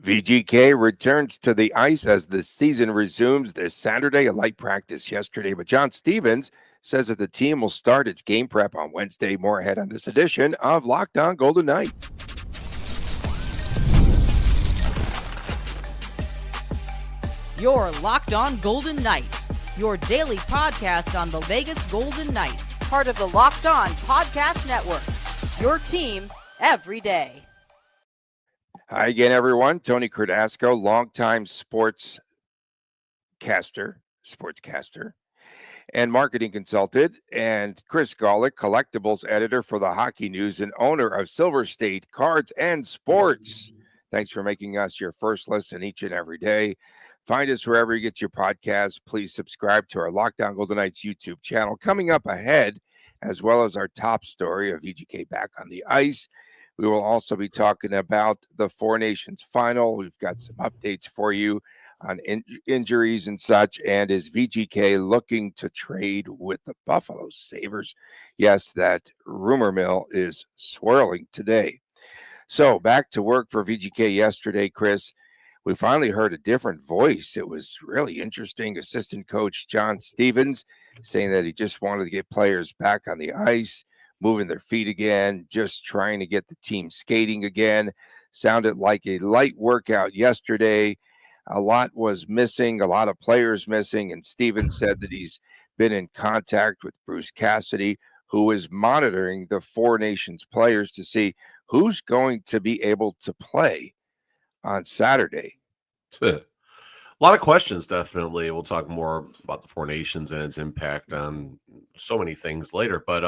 VGK returns to the ice as the season resumes this Saturday. A light practice yesterday, but John Stevens says that the team will start its game prep on Wednesday. More ahead on this edition of Locked On Golden Knights. You're Locked On Golden Knights, your daily podcast on the Vegas Golden Knights, part of the Locked On Podcast Network, your team every day. Hi again, everyone. Tony Cardasco, longtime sportscaster, and marketing consultant, and Chris Golick, collectibles editor for the Hockey News and owner of Silver State Cards and Sports. Thanks for making us your first listen each and every day. Find us wherever you get your podcasts. Please subscribe to our Locked On Golden Knights YouTube channel. Coming up ahead, as well as our top story of VGK back on the ice, we will also be talking about the Four Nations final. We've got some updates for you on injuries and such. And is VGK looking to trade with the Buffalo Sabres? Yes, that rumor mill is swirling today. So back to work for VGK yesterday, Chris. We finally heard a different voice. It was really interesting. Assistant coach John Stevens saying that he just wanted to get players back on the ice, moving their feet again, just trying to get the team skating again. Sounded like a light workout yesterday. A lot was missing, a lot of players missing, and Stevens said that he's been in contact with Bruce Cassidy, who is monitoring the Four Nations players to see who's going to be able to play on Saturday. A lot of questions, definitely. We'll talk more about the Four Nations and its impact on so many things later. But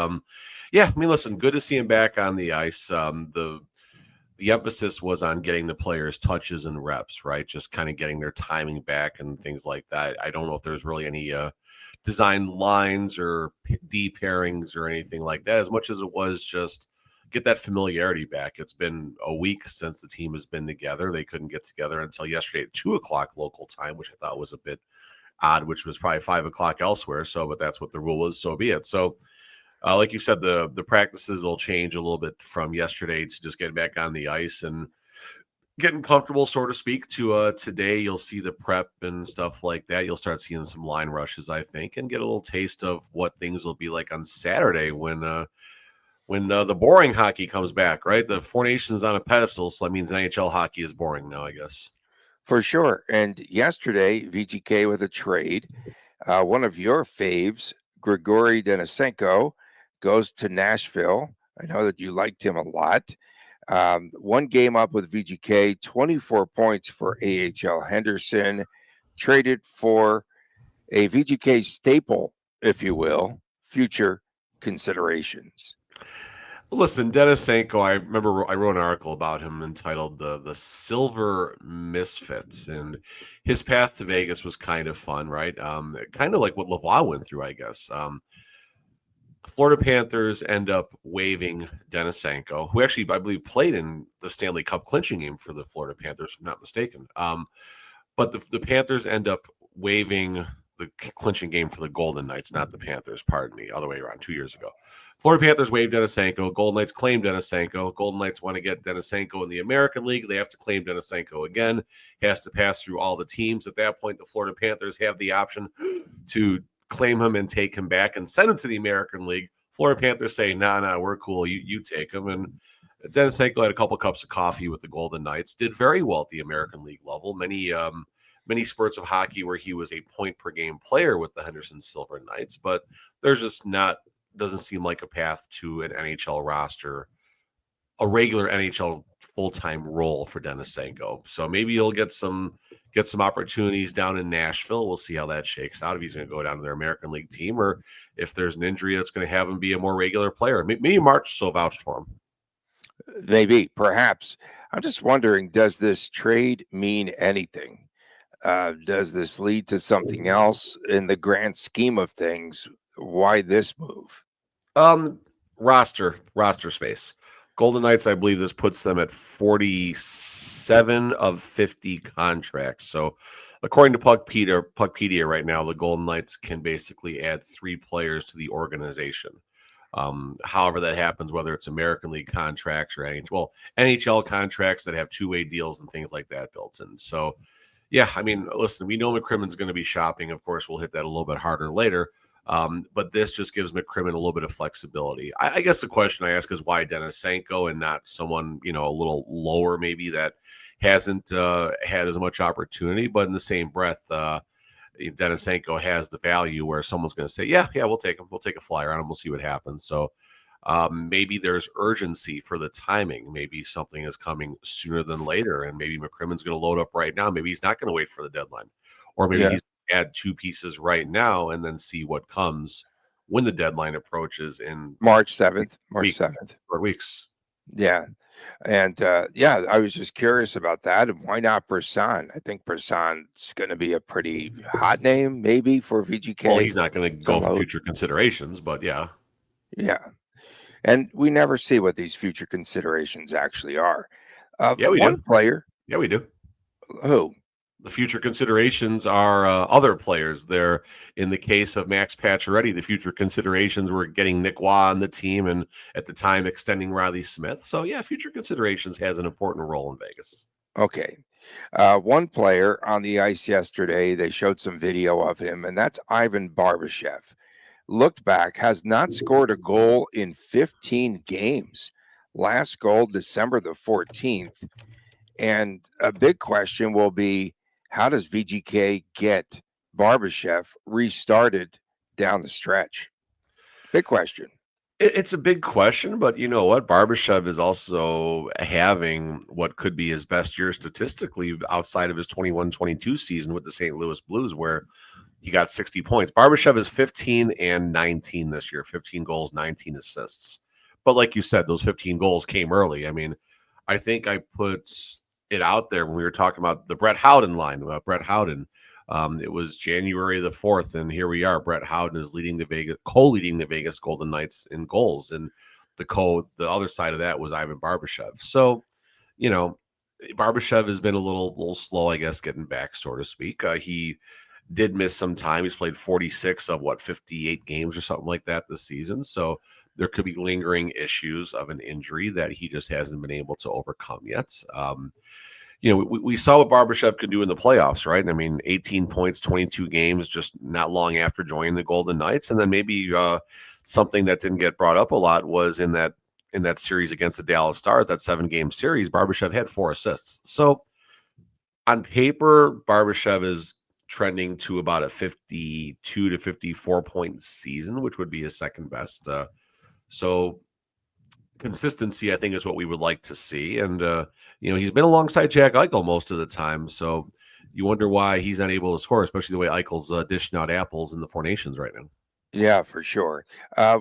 yeah, I mean, listen, good to see him back on the ice. The emphasis was on getting the players touches and reps, right? Just kind of getting their timing back and things like that. I don't know if there's really any design lines or D pairings or anything like that, as much as it was just get that familiarity back. It's been a week since the team has been together. They couldn't get together until yesterday at 2:00 local time, which I thought was a bit odd, which was probably 5:00 elsewhere. So, but that's what the rule is. So be it. So, like you said, the practices will change a little bit from yesterday to just getting back on the ice and getting comfortable, so to speak, to today. You'll see the prep and stuff like that. You'll start seeing some line rushes, I think, and get a little taste of what things will be like on Saturday when the boring hockey comes back, right? The Four Nations on a pedestal, so that means NHL hockey is boring now, I guess. For sure. And yesterday, VGK with a trade. One of your faves, Grigory Denisenko, goes to Nashville. I know that you liked him a lot. One game up with VGK, 24 points for AHL Henderson, traded for a VGK staple, if you will, future considerations. Listen, Denisenko, I remember I wrote an article about him entitled the Silver Misfits, and his path to Vegas was kind of fun, right? Kind of like what Lavoie went through, I guess. Florida Panthers end up waiving Denisenko, who actually, I believe, played in the Stanley Cup clinching game for the Florida Panthers, if I'm not mistaken. But the Panthers end up waiving the clinching game for the Golden Knights, not the Panthers, pardon me, other way around, 2 years ago. Florida Panthers waived Denisenko. Golden Knights claimed Denisenko. Golden Knights want to get Denisenko in the American League. They have to claim Denisenko again. He has to pass through all the teams. At that point, the Florida Panthers have the option to claim him and take him back and send him to the American League. Florida Panthers say, nah, we're cool. You take him. And Denisenko had a couple cups of coffee with the Golden Knights, did very well at the American League level. Many spurts of hockey where he was a point per game player with the Henderson Silver Knights, but there's just doesn't seem like a path to an NHL roster, a regular NHL full-time role for Denisenko. So maybe he'll get some opportunities down in Nashville. We'll see how that shakes out, if he's going to go down to their American League team, or if there's an injury that's going to have him be a more regular player. Maybe March so vouched for him. Maybe, perhaps. I'm just wondering, does this trade mean anything? Does this lead to something else in the grand scheme of things? Why this move? Roster space. Golden Knights, I believe this puts them at 47 of 50 contracts. So according to Puckpedia right now, the Golden Knights can basically add 3 players to the organization. However that happens, whether it's American League contracts or NHL contracts that have two-way deals and things like that built in. So, yeah, I mean, listen, we know McCrimmon's going to be shopping. Of course, we'll hit that a little bit harder later. But this just gives McCrimmon a little bit of flexibility. I guess the question I ask is why Denisenko and not someone, a little lower maybe that hasn't had as much opportunity, but in the same breath, Denisenko has the value where someone's going to say, yeah, we'll take him. We'll take a flyer on him. We'll see what happens. So maybe there's urgency for the timing. Maybe something is coming sooner than later, and maybe McCrimmon's going to load up right now. Maybe he's not going to wait for the deadline, or maybe he's add two pieces right now and then see what comes when the deadline approaches in March 7th. Or weeks. Yeah. And I was just curious about that. And why not Brisson? I think Brisson's going to be a pretty hot name, maybe, for VGK. Well, he's not going to go for future considerations, but yeah. Yeah. And we never see what these future considerations actually are. Yeah, we one do. player. Yeah, we do. Who? The future considerations are other players. They're, in the case of Max Pacioretty, the future considerations were getting Nick Waugh on the team and at the time extending Riley Smith. So, yeah, future considerations has an important role in Vegas. Okay. One player on the ice yesterday, they showed some video of him, and that's Ivan Barbashev. Looked back, has not scored a goal in 15 games. Last goal, December the 14th. And a big question will be, how does VGK get Barbashev restarted down the stretch? Big question. It's a big question, but you know what? Barbashev is also having what could be his best year statistically outside of his 21-22 season with the St. Louis Blues, where he got 60 points. Barbashev is 15 and 19 this year, 15 goals, 19 assists. But like you said, those 15 goals came early. I mean, I think I put it out there when we were talking about the Brett Howden line, about Brett Howden. It was January the 4th, and here we are. Brett Howden is co-leading the Vegas Golden Knights in goals, and the other side of that was Ivan Barbashev. So, Barbashev has been a little slow, I guess, getting back, so to speak. He did miss some time. He's played 46 of 58 games or something like that this season. So there could be lingering issues of an injury that he just hasn't been able to overcome yet. We saw what Barbashev could do in the playoffs, right? I mean, 18 points, 22 games, just not long after joining the Golden Knights. And then maybe something that didn't get brought up a lot was in that series against the Dallas Stars, that 7-game series, Barbashev had 4 assists. So on paper, Barbashev is trending to about a 52 to 54 point season, which would be his second best. So consistency, I think, is what we would like to see. And, he's been alongside Jack Eichel most of the time. So you wonder why he's not able to score, especially the way Eichel's dishing out apples in the Four Nations right now. Yeah, for sure.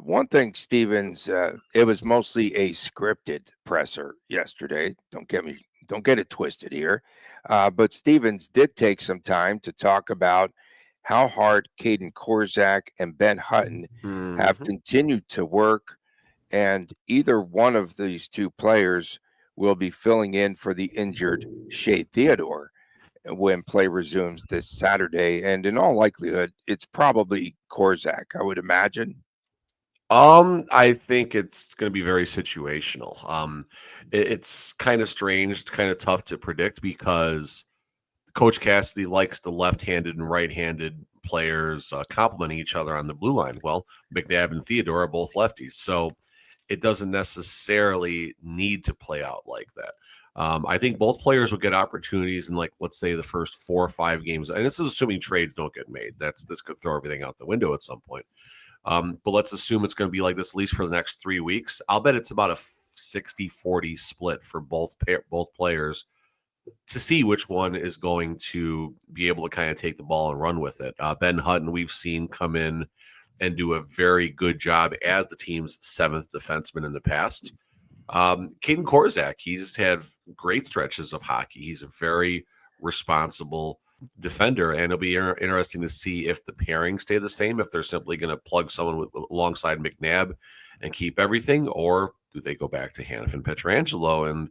One thing, Stevens, it was mostly a scripted presser yesterday. Don't get it twisted here. But Stevens did take some time to talk about how hard Caden Korzak and Ben Hutton have continued to work, and either one of these two players will be filling in for the injured Shea Theodore when play resumes this Saturday. And in all likelihood, it's probably Korzak, I would imagine. I think it's going to be very situational. It's kind of strange, it's kind of tough to predict because Coach Cassidy likes the left-handed and right-handed players complementing each other on the blue line. Well, McNabb and Theodore are both lefties, so it doesn't necessarily need to play out like that. I think both players will get opportunities in, let's say, the first 4 or 5 games. And this is assuming trades don't get made. This could throw everything out the window at some point. But let's assume it's going to be like this at least for the next 3 weeks. I'll bet it's about a 60-40 split for both players to see which one is going to be able to kind of take the ball and run with it. Ben Hutton, we've seen come in and do a very good job as the team's 7th defenseman in the past. Caden Korzak, he's had great stretches of hockey. He's a very responsible defender, and it'll be interesting to see if the pairings stay the same, if they're simply going to plug someone alongside McNabb and keep everything, or do they go back to Hanif and Pietrangelo and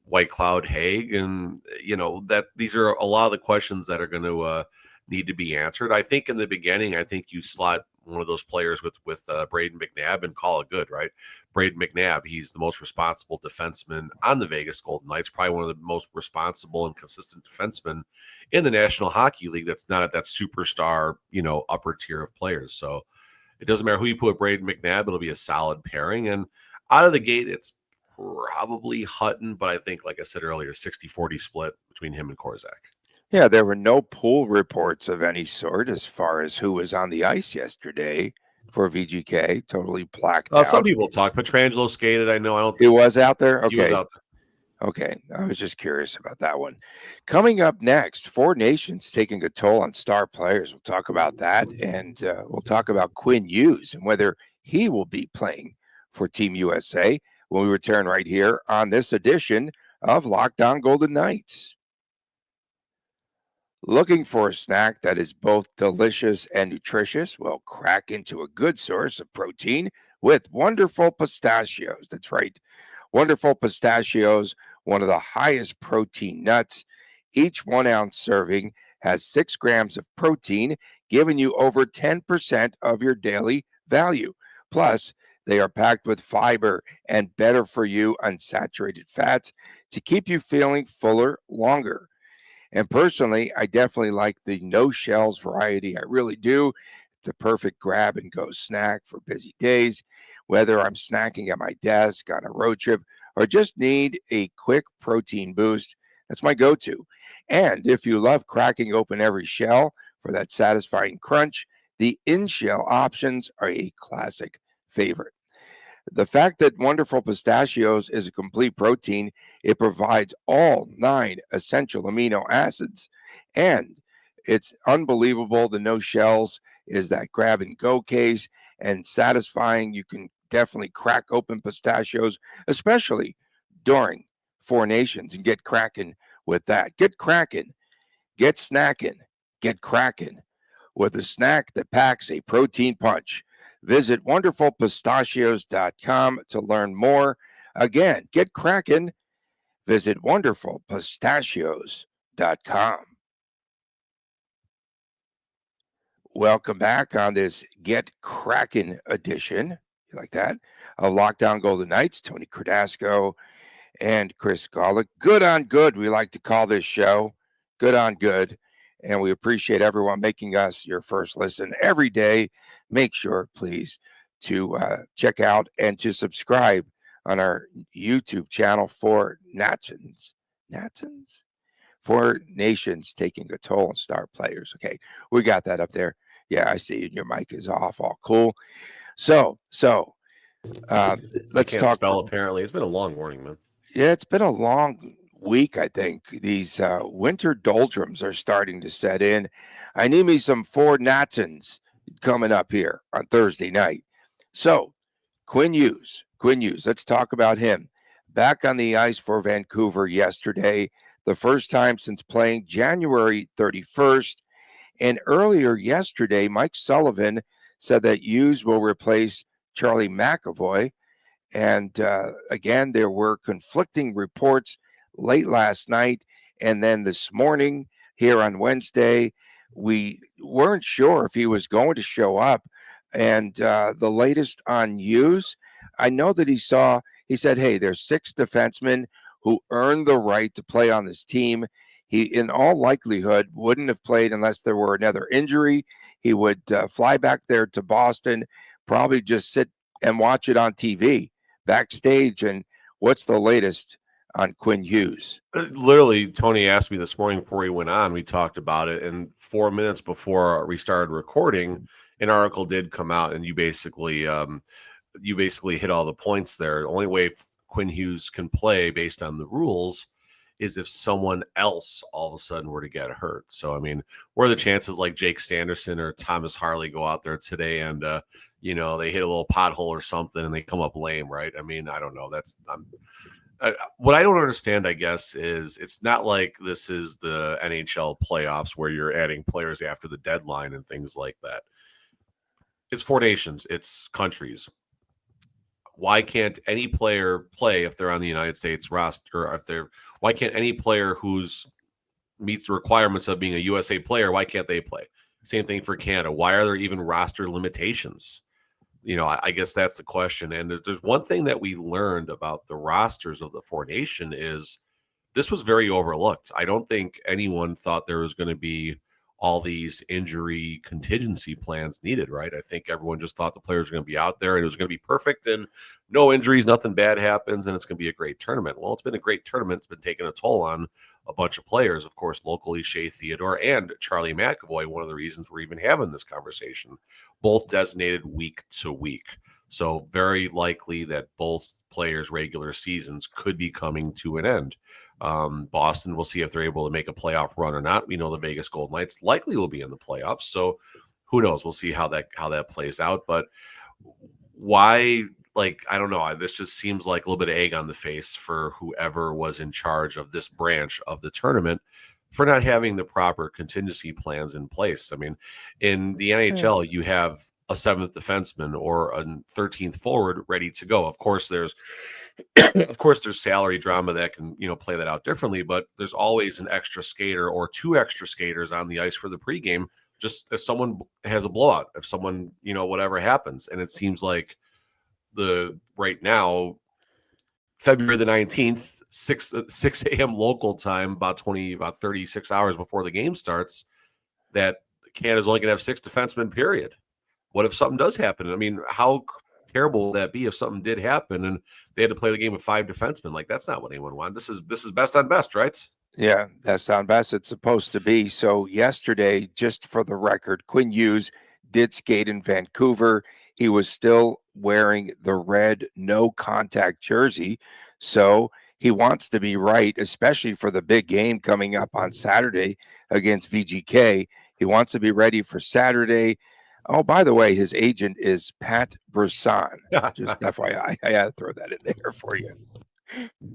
White Cloud Haig? And, that these are a lot of the questions that are going to need to be answered. I think in the beginning, you slot one of those players with Braden McNabb and call it good, right? Braden McNabb, he's the most responsible defenseman on the Vegas Golden Knights, probably one of the most responsible and consistent defensemen in the National Hockey League. That's not at that superstar, upper tier of players. So it doesn't matter who you put with Braden McNabb, it'll be a solid pairing. And out of the gate, it's probably Hutton, but I think, like I said earlier, 60-40 split between him and Korczak. Yeah, there were no pool reports of any sort as far as who was on the ice yesterday for VGK. Totally blacked out. Some people talk. Pietrangelo skated. I know. I don't. It was out there. Okay. He was out there. Okay, I was just curious about that one. Coming up next, Four Nations taking a toll on star players. We'll talk about that, and we'll talk about Quinn Hughes and whether he will be playing for Team USA when we return right here on this edition of Locked On Golden Knights. Looking for a snack that is both delicious and nutritious? Well, crack into a good source of protein with Wonderful Pistachios. That's right. Wonderful Pistachios, one of the highest protein nuts. Each 1 ounce serving has 6 grams of protein, giving you over 10% of your daily value. Plus, they are packed with fiber and better for you unsaturated fats to keep you feeling fuller longer. And personally, I definitely like the no shells variety. I really do. The perfect grab and go snack for busy days, whether I'm snacking at my desk on a road trip or just need a quick protein boost. That's my go-to. And if you love cracking open every shell for that satisfying crunch, the in-shell options are a classic favorite. The fact that Wonderful Pistachios is a complete protein, it provides all 9 essential amino acids. And it's unbelievable. The no shells is that grab and go case and satisfying. You can definitely crack open pistachios, especially during Four Nations, and get cracking with that. Get cracking, get snackin', get cracking with a snack that packs a protein punch. Visit wonderfulpistachios.com to learn more. Again, get cracking. Visit wonderfulpistachios.com. Welcome back on this Get Crackin' edition. You like that? Of Locked On Golden Knights. Tony Cardasco and Chris Golick. Good on good, we like to call this show. Good on good. And we appreciate everyone making us your first listen every day. Make sure, please, to check out and to subscribe on our YouTube channel for Nations. Four Nations taking a toll on star players. Okay, we got that up there. Yeah, I see it. Your mic is off. All cool. So let's talk. Spell, apparently. It's been a long morning, man. Yeah, it's been a long week, I think. These winter doldrums are starting to set in. I need me some Four Nations coming up here on Thursday night. So, Quinn Hughes, let's talk about him. Back on the ice for Vancouver yesterday, the first time since playing January 31st. And earlier yesterday, Mike Sullivan said that Hughes will replace Charlie McAvoy. And again, there were conflicting reports late last night. And then this morning here on Wednesday, we weren't sure if he was going to show up. And the latest on Hughes, I know that he said, hey, there's 6 defensemen who earned the right to play on this team. He, in all likelihood, wouldn't have played unless there were another injury. He would fly back there to Boston, probably just sit and watch it on TV backstage. And what's the latest on Quinn Hughes? Literally, Tony asked me this morning before he went on. We talked about it, and 4 minutes before we started recording, an article did come out, and you basically hit all the points there. The only way Quinn Hughes can play based on the rules is if someone else all of a sudden were to get hurt. So, I mean, what are the chances like Jake Sanderson or Thomas Harley go out there today and, they hit a little pothole or something and they come up lame, right? I mean, I don't know. What I don't understand, I guess, is it's not like this is the NHL playoffs where you're adding players after the deadline and things like that. It's Four Nations. It's countries. Why can't any player play if they're on the United States roster? Or why can't any player who's meets the requirements of being a USA player? Why can't they play? Same thing for Canada. Why are there even roster limitations? I guess that's the question. And there's one thing that we learned about the rosters of the Four Nation is this was very overlooked. I don't think anyone thought there was going to be all these injury contingency plans needed, right? I think everyone just thought the players were going to be out there and it was going to be perfect and no injuries, nothing bad happens, and it's going to be a great tournament. Well, it's been a great tournament. It's been taking a toll on a bunch of players, of course, locally, Shea, Theodore, and Charlie McAvoy. One of the reasons we're even having this conversation, both designated week to week. So very likely that both players' regular seasons could be coming to an end. Boston, we'll see if they're able to make a playoff run or not. We know the Vegas Golden Knights likely will be in the playoffs, so who knows? We'll see how that plays out. But why? I don't know. This just seems like a little bit of egg on the face for whoever was in charge of this branch of the tournament for not having the proper contingency plans in place. I mean, in the NHL, you have a seventh defenseman or a 13th forward ready to go. Of course, there's salary drama that can, play that out differently, but there's always an extra skater or two extra skaters on the ice for the pregame, just if someone has a blowout, if someone, whatever happens. And it seems like right now, February the 19th, 6 a.m. local time, about 36 hours before the game starts, that Canada's only going to have 6 defensemen, period. What if something does happen? I mean, how terrible would that be if something did happen and they had to play the game with 5 defensemen? That's not what anyone wanted. This is best on best, right? Yeah, that's on best. It's supposed to be. So yesterday, just for the record, Quinn Hughes did skate in Vancouver. He was still wearing the red no contact jersey. So he wants to be right, especially for the big game coming up on Saturday against VGK. He wants to be ready for Saturday. Oh, by the way, his agent is Pat Brisson. Just FYI, I had to throw that in there for you.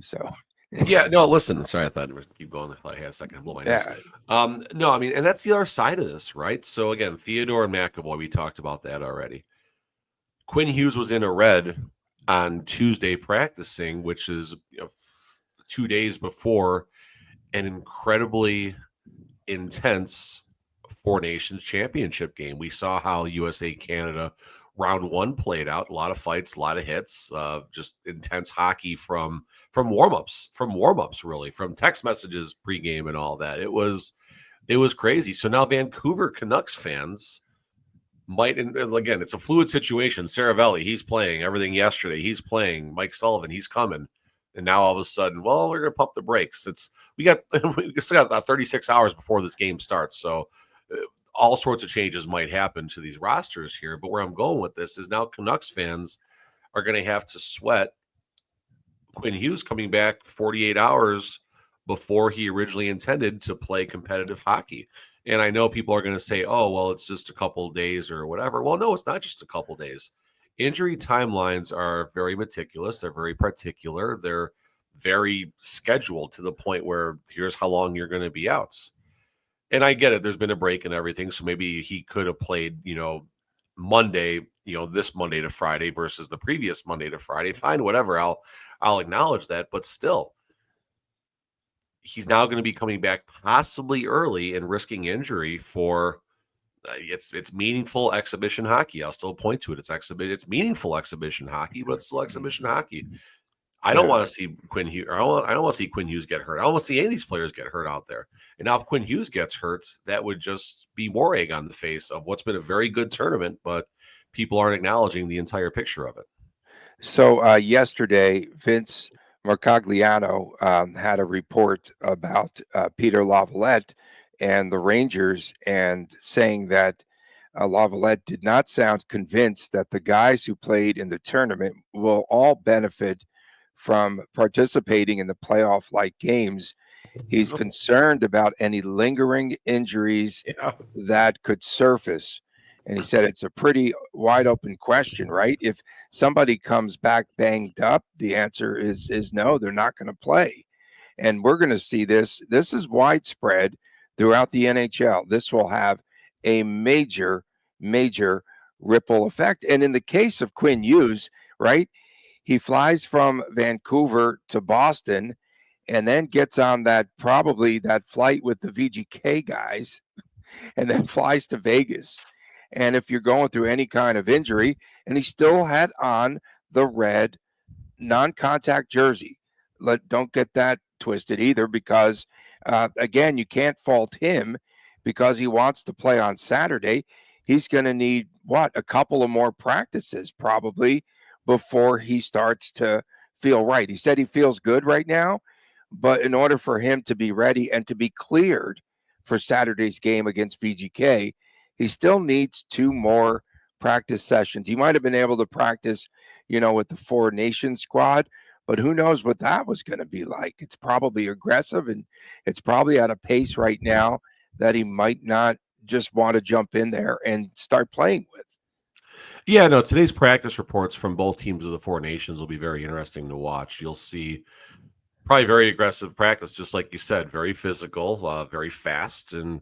So, yeah, no, listen. Sorry, I thought it would keep going. I thought I had a second to blow my nose. No, I mean, and that's the other side of this, right? So again, Theodore and McAvoy, we talked about that already. Quinn Hughes was in a red on Tuesday practicing, which is 2 days before an incredibly intense Four Nations championship game. We saw how USA Canada round 1 played out. A lot of fights, a lot of hits, just intense hockey from warm-ups, really, from text messages pregame and all that. It was crazy. So now Vancouver Canucks fans might, and again, it's a fluid situation. Saravelli, he's playing everything yesterday. He's playing. Mike Sullivan, he's coming. And now all of a sudden, well, we're going to pump the brakes. We still got 36 hours before this game starts. So all sorts of changes might happen to these rosters here. But where I'm going with this is now Canucks fans are going to have to sweat Quinn Hughes coming back 48 hours before he originally intended to play competitive hockey. And I know people are going to say, oh, well, it's just a couple days or whatever. Well, no, it's not just a couple days. Injury timelines are very meticulous. They're very particular. They're very scheduled to the point where here's how long you're going to be out. And I get it. There's been a break and everything. So maybe he could have played, Monday, this Monday to Friday versus the previous Monday to Friday. Fine, whatever. I'll acknowledge that. But still, he's now going to be coming back possibly early and risking injury for it's meaningful exhibition hockey. I'll still point to it. It's meaningful exhibition hockey, but it's still exhibition hockey. I don't want to see Quinn Hughes. I don't want to see Quinn Hughes get hurt. I don't want to see any of these players get hurt out there. And now if Quinn Hughes gets hurt, that would just be more egg on the face of what's been a very good tournament, but people aren't acknowledging the entire picture of it. So yesterday, Vince Mercogliano had a report about Peter Lavalette and the Rangers, and saying that Lavalette did not sound convinced that the guys who played in the tournament will all benefit from participating in the playoff-like games. He's concerned about any lingering injuries that could surface. And he said it's a pretty wide open question, right? If somebody comes back banged up, the answer is no, they're not going to play. And we're going to see this. This is widespread throughout the NHL. This will have a major, major ripple effect. And in the case of Quinn Hughes, right, he flies from Vancouver to Boston and then gets on that flight with the VGK guys and then flies to Vegas. And if you're going through any kind of injury, and he still had on the red non-contact jersey. Don't get that twisted either, because again, you can't fault him because he wants to play on Saturday. He's going to need a couple of more practices probably before he starts to feel right. He said he feels good right now, but in order for him to be ready and to be cleared for Saturday's game against VGK, he still needs 2 more practice sessions. He might have been able to practice, with the 4 Nation squad, but who knows what that was going to be like. It's probably aggressive, and it's probably at a pace right now that he might not just want to jump in there and start playing with. Yeah, no, today's practice reports from both teams of the 4 Nations will be very interesting to watch. You'll see probably very aggressive practice, just like you said, very physical, very fast, and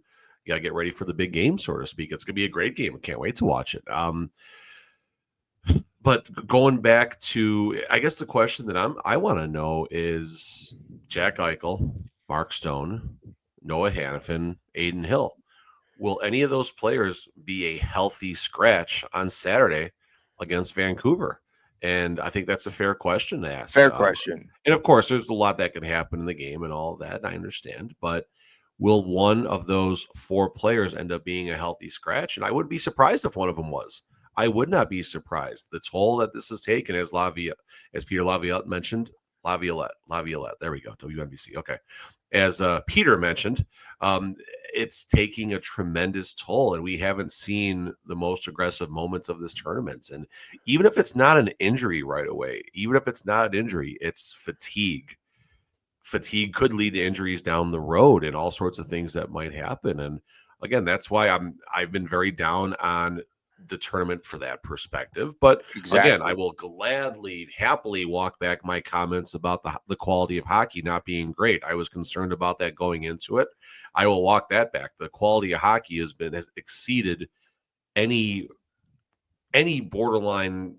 you got to get ready for the big game, so to speak. It's going to be a great game. I can't wait to watch it. But going back to, I guess the question that I want to know is Jack Eichel, Mark Stone, Noah Hannafin, Aiden Hill. Will any of those players be a healthy scratch on Saturday against Vancouver? And I think that's a fair question to ask. Fair question. And of course, there's a lot that can happen in the game and all that. I understand. But will one of those 4 players end up being a healthy scratch? And I wouldn't be surprised if one of them was. I would not be surprised. The toll that this has taken, as Peter Laviolette mentioned, Laviolette. There we go. WNBC. Okay. As Peter mentioned, it's taking a tremendous toll, and we haven't seen the most aggressive moments of this tournament. And even if it's not an injury right away, it's fatigue. Fatigue could lead to injuries down the road and all sorts of things that might happen. And again, that's why I've been very down on the tournament for that perspective. But Exactly. again, I will happily walk back my comments about the quality of hockey not being great. I was concerned about that going into it. I will walk that back. The quality of hockey has exceeded any borderline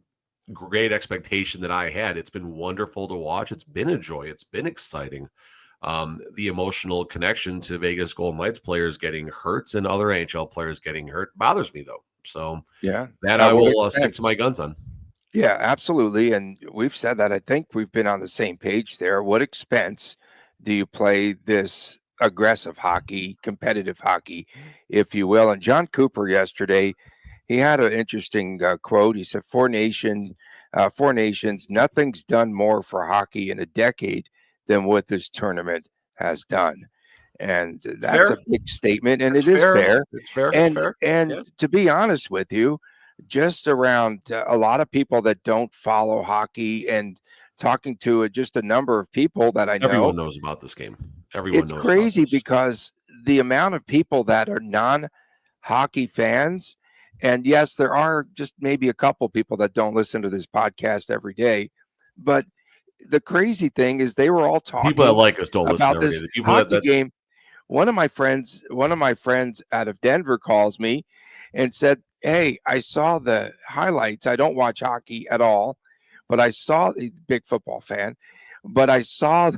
great expectation that I had. It's been wonderful to watch. It's been a joy. It's been exciting. The emotional connection to Vegas Golden Knights players getting hurt and other NHL players getting hurt bothers me, though. So yeah, that I will stick to my guns on. Yeah, absolutely. And we've said that. I think we've been on the same page there. What expense do you play this aggressive hockey, competitive hockey, if you will? And John Cooper yesterday, he had an interesting quote. He said, 4 nations, nothing's done more for hockey in a decade than what this tournament has done. And that's fair. A big statement, and It's it is fair. fair. It's fair. And It's fair. and Yeah. to be honest with you, just around a lot of people that don't follow hockey, and talking to just a number of people that I know, Everyone knows about this game. Everyone knows. it's crazy about this. because the amount of people that are non-hockey fans, and yes, there are just maybe a couple people that don't listen to this podcast every day, but the crazy thing is they were all talking people that like us don't listen about every this day. The people hockey that game. One of my friends out of Denver calls me and said, "Hey, I saw the highlights. I don't watch hockey at all, but I saw he's a big football fan, but I saw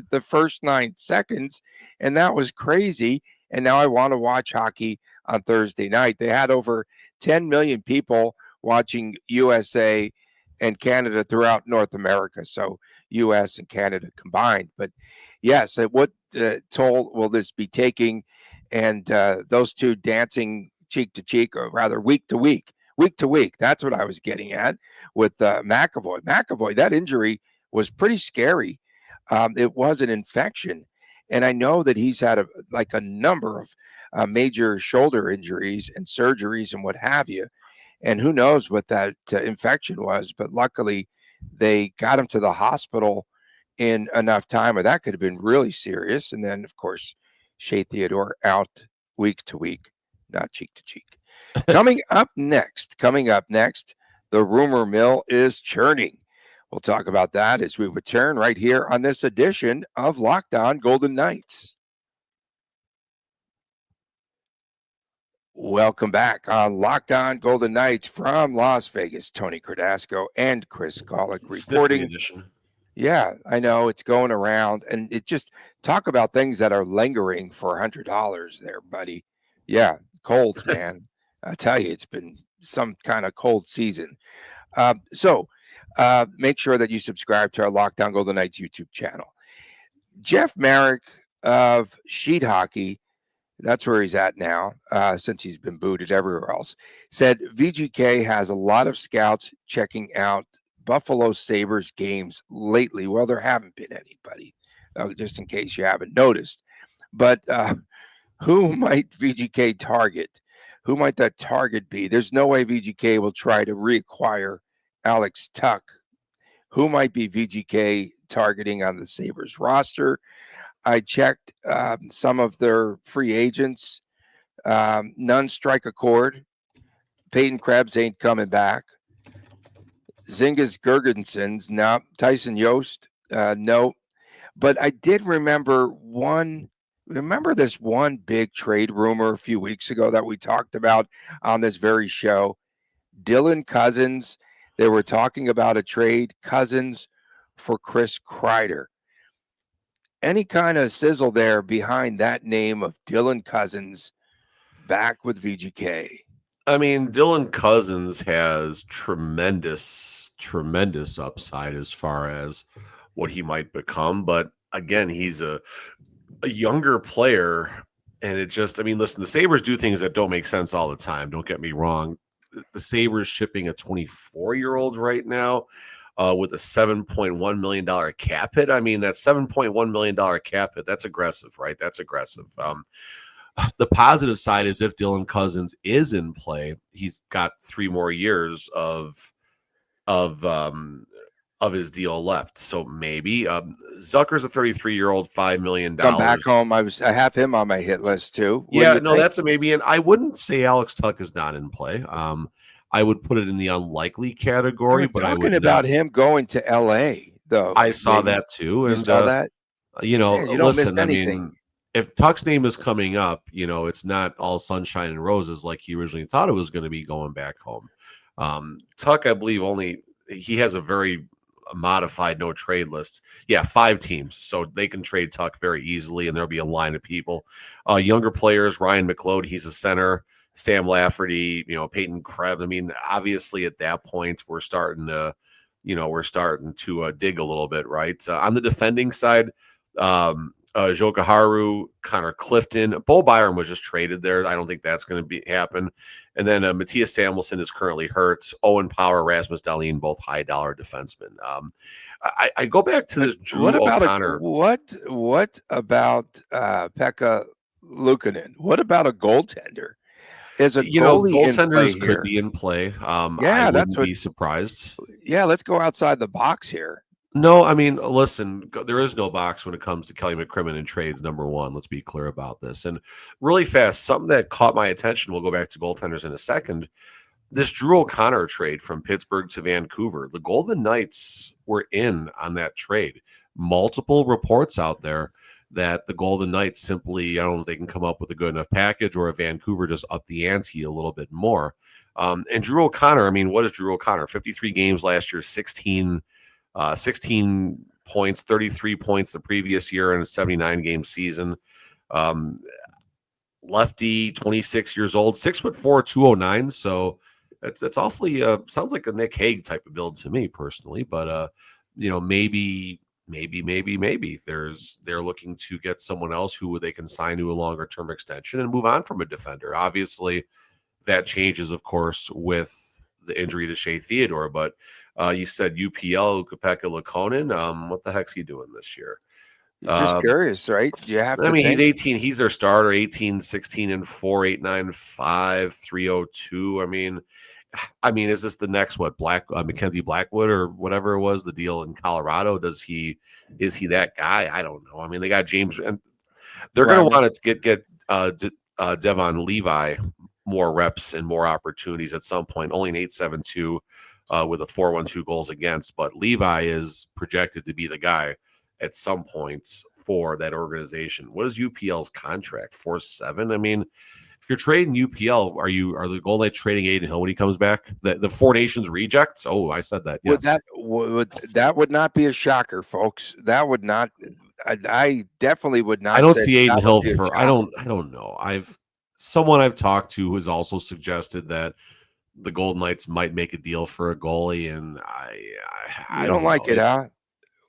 the first 9 seconds, and that was crazy. And now I want to watch hockey on Thursday night." They had over 10 million people watching USA and Canada throughout North America. So US and Canada combined. But yes, what toll will this be taking? And those two dancing cheek to cheek, or rather week to week. That's what I was getting at with McAvoy. McAvoy, that injury was pretty scary. It was an infection. And I know that he's had a number of major shoulder injuries and surgeries and what have you. And who knows what that infection was. But luckily, they got him to the hospital in enough time, or that could have been really serious. And then, of course, Shea Theodore out week to week, not cheek to cheek. Coming up next, the rumor mill is churning. We'll talk about that as we return right here on this edition of Locked On Golden Knights. Welcome back on Locked On Golden Knights from Las Vegas. Tony Cardasco and Chris Golick reporting. edition. Yeah, I know it's going around, and it just talk about things that are lingering for $100 there, buddy. Yeah, cold, man. I tell you, it's been some kind of cold season. Make sure that you subscribe to our Lockdown Golden Knights YouTube channel. Jeff Merrick of Sheet Hockey, that's where he's at now, since he's been booted everywhere else, said VGK has a lot of scouts checking out Buffalo Sabres games lately. Well, there haven't been anybody, just in case you haven't noticed. But who might VGK target? Who might that target be? There's no way VGK will try to reacquire Alex Tuck. Who might be VGK targeting on the Sabres roster? I checked some of their free agents. None strike a chord. Peyton Krebs ain't coming back. Zingas Gergensons, no. Tyson Yost, no. But I did remember this one big trade rumor a few weeks ago that we talked about on this very show. Dylan Cousins, they were talking about a trade, Cousins for Chris Kreider. Any kind of sizzle there behind that name of Dylan Cousins back with VGK? I mean, Dylan Cousins has tremendous upside as far as what he might become. But again, he's a younger player. And it just, I mean, listen, the Sabres do things that don't make sense all the time. Don't get me wrong. The Sabres shipping a 24-year-old right now with a $7.1 million cap hit. I mean, that $7.1 million cap hit, that's aggressive, right? That's aggressive. The positive side is if Dylan Cousins is in play, he's got 3 more years of his deal left. So maybe Zucker's a 33-year-old, $5 million. Come back home. I have him on my hit list too. Yeah, no, that's a maybe. And I wouldn't say Alex Tuck is not in play. I would put it in the unlikely category. But I would about him going to LA though. I saw that too. You saw that? You know, Man, you don't listen, miss I anything. mean, if Tuck's name is coming up, you know, it's not all sunshine and roses like he originally thought it was going to be going back home. Tuck, I believe, he has a very modified no trade list. Yeah, 5 teams, so they can trade Tuck very easily, and there'll be a line of people. Younger players, Ryan McLeod, he's a center. Sam Lafferty, you know, Peyton Krebs. I mean, obviously at that point we're starting to dig a little bit, right? On the defending side, Jokiharju, Connor Clifton, Bo Byram was just traded there. I don't think that's going to happen. And then Matthias Samuelsson is currently hurt. Owen Power, Rasmus Dahlin, both high dollar defensemen. I go back to this Drew O'Connor. What about Pekka Luukkonen? What about a goaltender? Is a goaltenders could be in play. I wouldn't be surprised. Yeah, let's go outside the box here. No, I mean, listen, there is no box when it comes to Kelly McCrimmon and trades, number one. Let's be clear about this. And really fast, something that caught my attention, we'll go back to goaltenders in a second, this Drew O'Connor trade from Pittsburgh to Vancouver. The Golden Knights were in on that trade. Multiple reports out there that the Golden Knights simply, I don't know if they can come up with a good enough package, or if Vancouver just upped the ante a little bit more. And Drew O'Connor, I mean, what is Drew O'Connor? 53 games last year, 16 points, 33 points the previous year in a 79-game season. Lefty, 26 years old, 6'4", 209. So that's awfully sounds like a Nick Hague type of build to me personally. But maybe they're looking to get someone else who they can sign to a longer term extension and move on from a defender. Obviously, that changes, of course, with the injury to Shea Theodore, but you said UPL, Pekka Luukkonen. What the heck's he doing this year? You're just curious, right? You have to he's 18. He's their starter, 18, 16, and 4, 895, 302. I mean, is this the next Mackenzie Blackwood or whatever it was, the deal in Colorado? Is he that guy? I don't know. I mean, they got James, and they're going to want to get Devon Levi more reps and more opportunities at some point. Only an 8.72 with a 4.12 goals against, but Levi is projected to be the guy at some point for that organization. What is UPL's contract? 4.7? I mean, if you're trading UPL, are the Golden Knights trading Aiden Hill when he comes back? The Four Nations rejects? Oh, I said that. Yes. That would not be a shocker, folks. That would not. I definitely would not. I don't see Aiden Hill for. I don't know. someone I've talked to has also suggested that the Golden Knights might make a deal for a goalie, and You I don't don't know. like it, huh?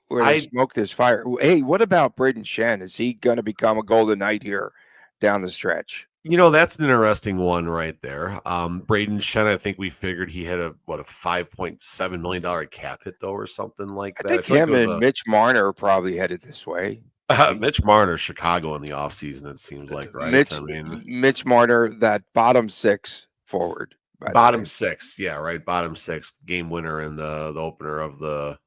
Where there's I smoke, there's fire. Hey, what about Braden Shen? Is he going to become a Golden Knight here down the stretch? That's an interesting one right there. Braden Shen, I think we figured he had a $5.7 million cap hit though, or something like I that. I think feel like it him was and Mitch Marner are probably headed this way. Mitch Marner, Chicago in the offseason, it seems like, right? I mean, Mitch Marner, that bottom six forward, by the way. bottom six, yeah, right. Bottom six, game winner in the opener of the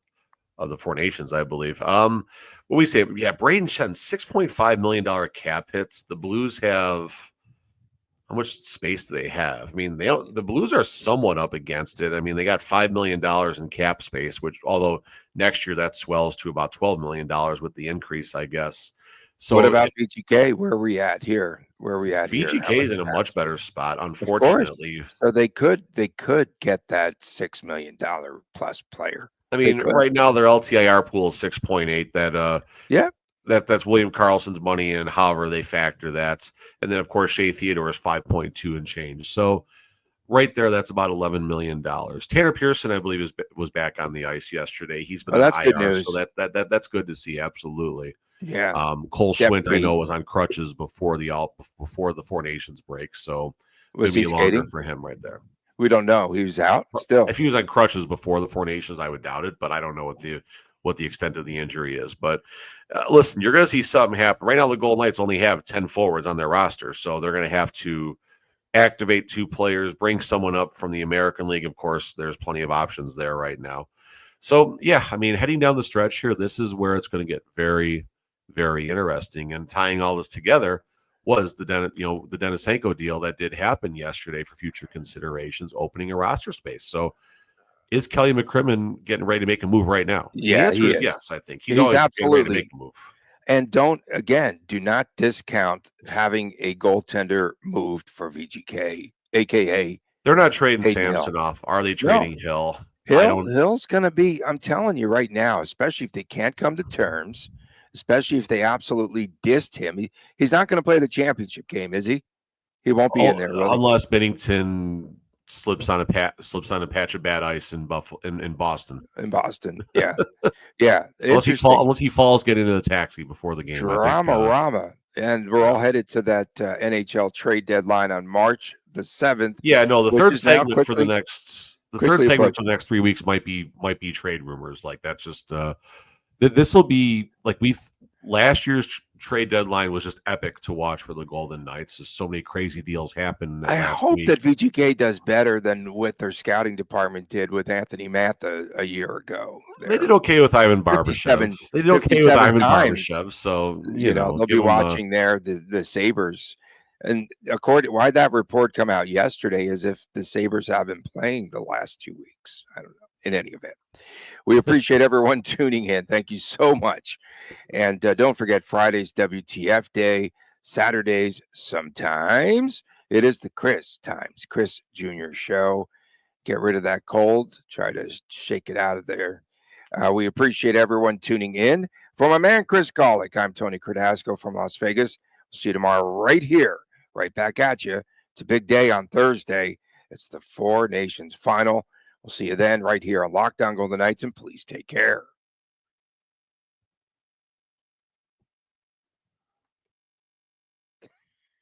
Four Nations, I believe. What we say, yeah, Braden Shen, $6.5 million cap hits. The Blues have how much space do they have? I mean, the Blues are somewhat up against it. I mean, they got $5 million in cap space, which although next year that swells to about $12 million with the increase, I guess. So What about VGK? Where are we at here? Where are we at here? VGK is in a much better spot, Of course. unfortunately. So they could get that $6 million plus player. I They mean, could. right now their LTIR pool is 6.8. Yeah. That's William Karlsson's money, and however they factor that, and then of course Shea Theodore is 5.2 and change. So right there, that's about $11 million. Tanner Pearson, I believe, was back on the ice yesterday. He's been on That's good IR, news. so that's good to see. Absolutely. Yeah. Cole Schwint, I Definitely. know, was on crutches before the Four Nations break, so Was maybe he longer skating? for him right there. We don't know. He was out still. If he was on crutches before the Four Nations, I would doubt it, but I don't know what the extent of the injury is. But listen, you're going to see something happen. Right now, the Golden Knights only have 10 forwards on their roster, so they're going to have to activate 2 players, bring someone up from the American League. Of course, there's plenty of options there right now. So, yeah, I mean, heading down the stretch here, this is where it's going to get very, very interesting. And tying all this together was the Denisenko deal that did happen yesterday for future considerations, opening a roster space. So, is Kelly McCrimmon getting ready to make a move right now? Yeah, the answer he is is. yes, I think. He's always getting ready to absolutely. make a move. And do not discount having a goaltender moved for VGK, aka They're not trading Hayden Hill. Samsonov. Are they trading Hill? Hill's going to be, I'm telling you right now, especially if they can't come to terms, especially if they absolutely dissed him. He's not going to play the championship game, is he? He won't be in there, will he? Unless Bennington slips on a patch of bad ice in Boston. In Boston, yeah, yeah. unless he falls, get into the taxi before the game. Drama, and we're all headed to that NHL trade deadline on March the 7th. Yeah, no, the third segment for the next 3 weeks might be trade rumors. Like that's just this will be like last year's trade deadline was just epic to watch for the Golden Knights. So many crazy deals happened. I hope that VGK does better than what their scouting department did with Anthony Matha a year ago. They did okay with Ivan Barbashev. They did okay with Ivan Barbashev. So you know they'll be watching there the Sabres. And why that report come out yesterday is if the Sabres have been playing the last 2 weeks. I don't know. In any event, we appreciate everyone tuning in. Thank you so much. And don't forget Friday's WTF Day, Saturdays sometimes. It is the Chris Jr. show. Get rid of that cold. Try to shake it out of there. We appreciate everyone tuning in. For my man, Chris Golick, I'm Tony Cardasco from Las Vegas. We'll see you tomorrow right here, right back at you. It's a big day on Thursday. It's the Four Nations final. We'll see you then right here on Locked On Golden Knights, and please take care.